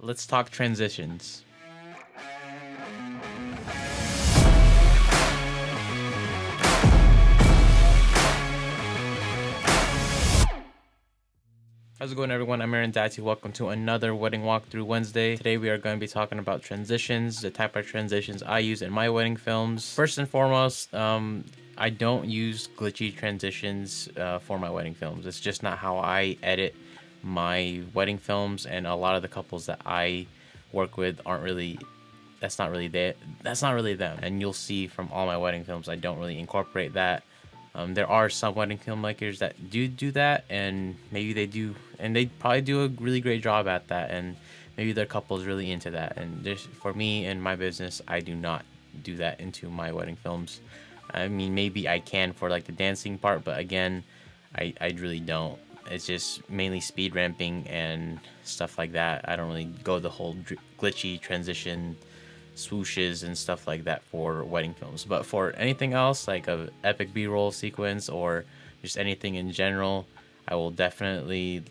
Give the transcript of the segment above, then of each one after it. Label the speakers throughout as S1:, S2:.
S1: let's talk transitions. How's it going, everyone? I'm Aaron Dati. Welcome to another wedding walkthrough Wednesday. Today we are going to be talking about transitions, the type of transitions I use in my wedding films. First and foremost, I don't use glitchy transitions for my wedding films. It's just not how I edit my wedding films, and a lot of the couples that I work with aren't really. That's not really them. And you'll see from all my wedding films, I don't really incorporate that. There are some wedding filmmakers that do that, and maybe they do, and they probably do a really great job at that, and maybe their couple's really into that. And for me and my business, I do not do that into my wedding films. I mean, maybe I can for like the dancing part, but again, I really don't. It's just mainly speed ramping and stuff like that. I don't really go the whole glitchy transition swooshes and stuff like that for wedding films. But for anything else, like a epic b-roll sequence or just anything in general, I will definitely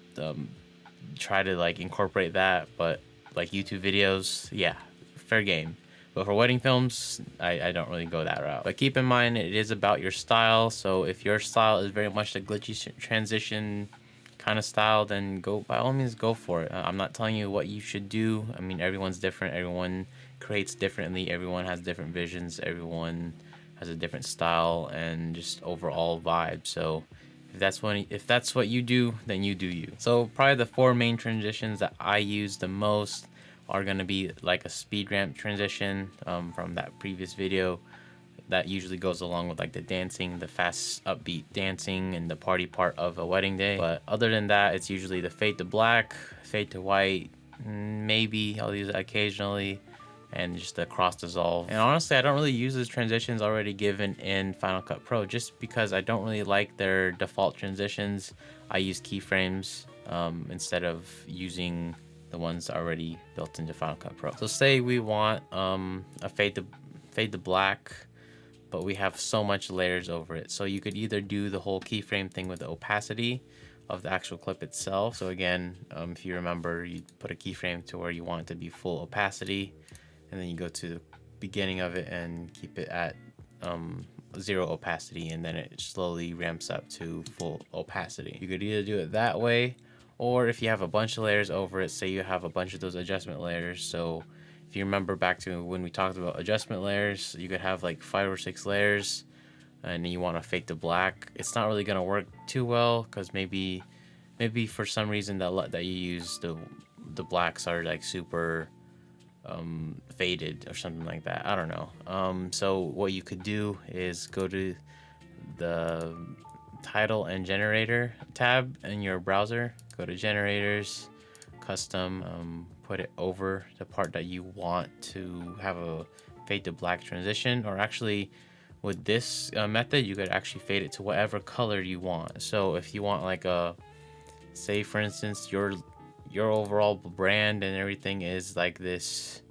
S1: try to like incorporate that. But like YouTube videos, yeah, fair game. But for wedding films, I don't really go that route. But keep in mind, it is about your style. So if your style is very much the glitchy transition kind of style, then by all means go for it. I'm not telling you what you should do. I mean, everyone's different. Everyone creates differently. Everyone has different visions. Everyone has a different style and just overall vibe. So if that's what you do, then you do you. So probably the four main transitions that I use the most are going to be like a speed ramp transition from that previous video. That usually goes along with like the dancing, the fast upbeat dancing and the party part of a wedding day. But other than that, it's usually the fade to black, fade to white, maybe I'll use it occasionally, and just the cross dissolve. And honestly, I don't really use those transitions already given in Final Cut Pro, just because I don't really like their default transitions. I use keyframes instead of using the ones already built into Final Cut Pro. So say we want a fade to black, but we have so much layers over it. So you could either do the whole keyframe thing with the opacity of the actual clip itself. So again, if you remember, you put a keyframe to where you want it to be full opacity, and then you go to the beginning of it and keep it at 0 opacity, and then it slowly ramps up to full opacity. You could either do it that way, or if you have a bunch of layers over it, say you have a bunch of those adjustment layers. So if you remember back to when we talked about adjustment layers, you could have like 5 or 6 layers, and then you want to fade to black. It's not really gonna work too well because maybe for some reason that you use the blacks are like super faded or something like that. I don't know. So what you could do is go to the title and generator tab in your browser, go to generators, custom, put it over the part that you want to have a fade to black transition. Or actually with this method, you could actually fade it to whatever color you want. So if you want like say for instance your overall brand and everything is like this,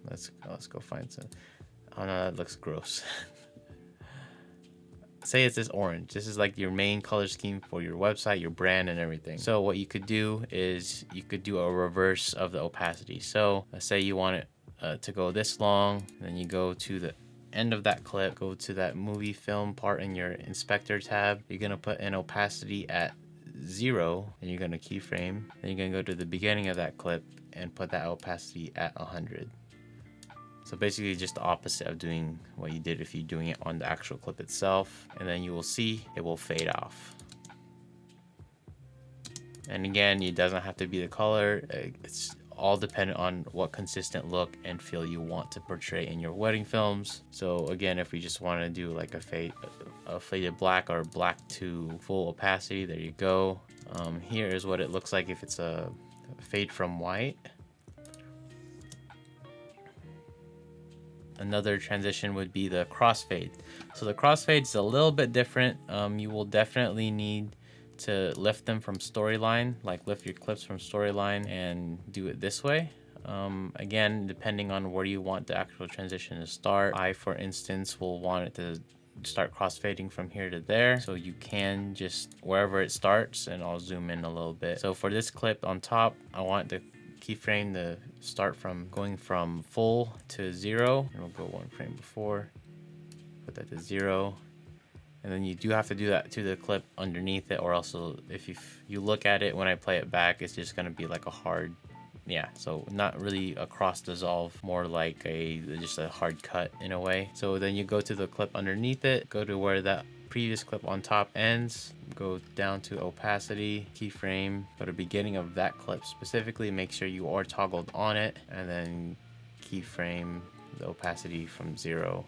S1: let's go find some. Oh no, that looks gross. Say it's this orange. This is like your main color scheme for your website, your brand, and everything. So what you could do is you could do a reverse of the opacity. So let's say you want it to go this long, then you go to the end of that clip, go to that movie film part in your inspector tab. You're gonna put an opacity at 0, and you're gonna keyframe. Then you're gonna go to the beginning of that clip and put that opacity at 100. So basically just the opposite of doing what you did if you're doing it on the actual clip itself. And then you will see it will fade off. And again, it doesn't have to be the color. It's all dependent on what consistent look and feel you want to portray in your wedding films. So again, if we just want to do like a faded black or black to full opacity, there you go. Here is what it looks like if it's a fade from white. Another transition would be the crossfade. So the crossfade is a little bit different. You will definitely need to lift them from storyline, like lift your clips from storyline and do it this way. Again, depending on where you want the actual transition to start. I, for instance, will want it to start crossfading from here to there, so you can just wherever it starts, and I'll zoom in a little bit. So for this clip on top, I want the keyframe to start from going from full to 0, and we'll go one frame before, put that to 0. And then you do have to do that to the clip underneath it, or else if you look at it when I play it back, it's just gonna be like a hard, yeah, so not really a cross dissolve, more like just a hard cut in a way. So then you go to the clip underneath it, go to where that previous clip on top ends, go down to opacity, keyframe, go to beginning of that clip specifically, make sure you are toggled on it, and then keyframe the opacity from 0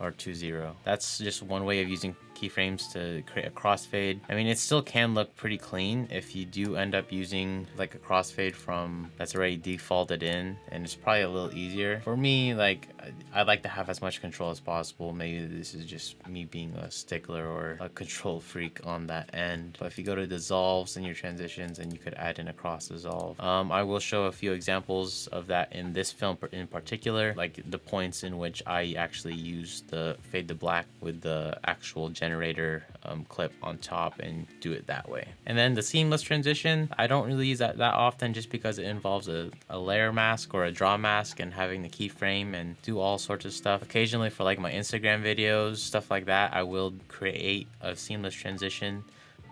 S1: or to 0. That's just one way of using keyframes to create a crossfade. I mean, it still can look pretty clean if you do end up using like a crossfade from that's already defaulted in, and it's probably a little easier. For me, like I like to have as much control as possible. Maybe this is just me being a stickler or a control freak on that end. But if you go to dissolves in your transitions, and you could add in a cross dissolve. I will show a few examples of that in this film in particular, like the points in which I actually use the fade to black with the actual generator clip on top and do it that way. And then the seamless transition, I don't really use that often, just because it involves a layer mask or a draw mask and having the keyframe and do all sorts of stuff. Occasionally for like my Instagram videos, stuff like that, I will create a seamless transition.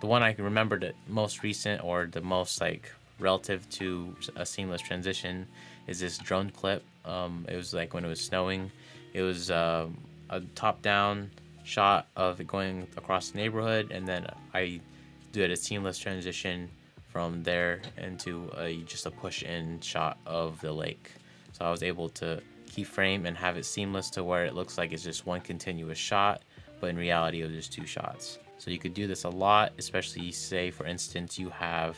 S1: The one I can remember the most recent, or the most like relative to a seamless transition, is this drone clip. It was like when it was snowing. It was a top-down shot of it going across the neighborhood, and then I did a seamless transition from there into just a push-in shot of the lake. So I was able to keyframe and have it seamless to where it looks like it's just one continuous shot, but in reality it was just 2 shots. So you could do this a lot, especially say for instance you have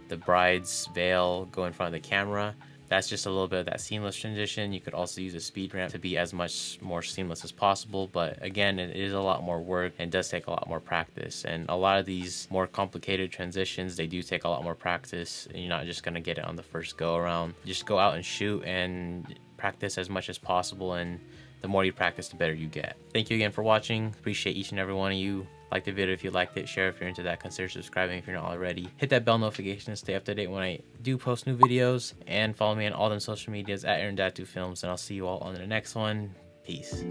S1: the bride's veil go in front of the camera. That's just a little bit of that seamless transition. You could also use a speed ramp to be as much more seamless as possible, but again, it is a lot more work and does take a lot more practice. And a lot of these more complicated transitions, they do take a lot more practice, and you're not just gonna get it on the first go around. Just go out and shoot and practice as much as possible, and the more you practice, the better you get. Thank you again for watching. Appreciate each and every one of you. Like the video if you liked it, share if you're into that, consider subscribing if you're not already. Hit that bell notification to stay up to date when I do post new videos, and follow me on all them social medias at Aaron Datu Films, and I'll see you all on the next one. Peace.